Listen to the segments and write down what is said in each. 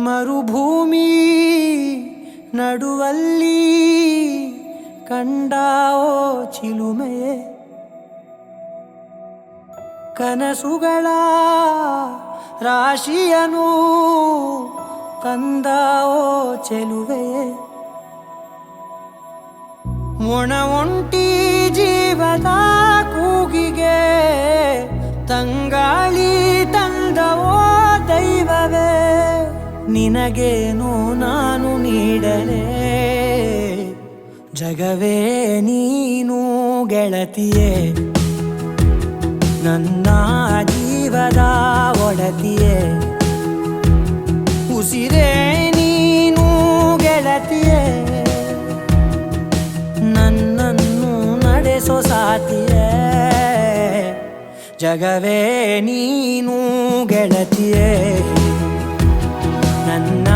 ಮರುಭೂಮಿ ನಡುವಲ್ಲಿ ಕಂಡಾವೋ ಚಿಲುಮೆಯೇ, ಕನಸುಗಳ ರಾಶಿಯನು ತಂದಾವೋ ಚೆಲುವೆಯೇ, ಒಣ ಒಂಟಿ ಜೀವದ ಕೂಗಿಗೆ ತಂಗಾಳಿ ತಂದವೋ ದೈವವೇ, ನಿನಗೇನು ನಾನು ನೀಡಲೇ ಜಗವೇ ನೀನು ಗೆಳತಿಯೇ, ನನ್ನ ಜೀವದ ಒಡತಿಯೇ, ಉಸಿರೇ ನೀನು ಗೆಳತಿಯೇ, ನನ್ನನ್ನು ನಡೆಸೋ ಸಾತಿಯೇ, ಜಗವೇ ನೀನು ಗೆಳತಿಯೇ, ನನ್ನ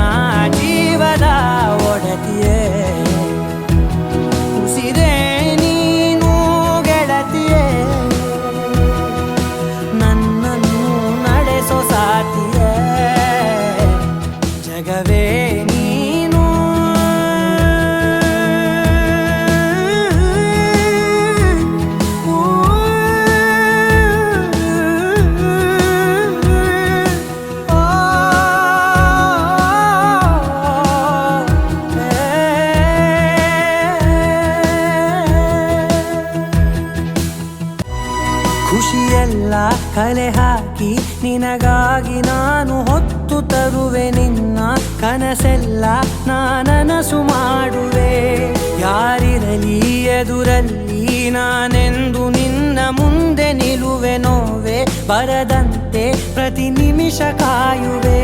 ಜೀವದ ಒಡತಿಯೇ, ಉಸಿರೇ ನೀನು ಗೆಳತಿಯೇ, ನನ್ನನ್ನು ನಡೆಸೋ ಸಾತಿಯೇ, ಜಗವೇ ನೀನು. ಖುಷಿಯೆಲ್ಲ ಕಲೆ ಹಾಕಿ ನಿನಗಾಗಿ ನಾನು ಹೊತ್ತು ತರುವೆ, ನಿನ್ನ ಕನಸೆಲ್ಲ ನಾನನಸು ಮಾಡುವೆ, ಯಾರಿರಲಿ ಎದುರಲ್ಲಿ ನಾನೆಂದು ನಿನ್ನ ಮುಂದೆ ನಿಲ್ಲುವೆ, ನೋವೆ ಬರದಂತೆ ಪ್ರತಿ ನಿಮಿಷ ಕಾಯುವೆ.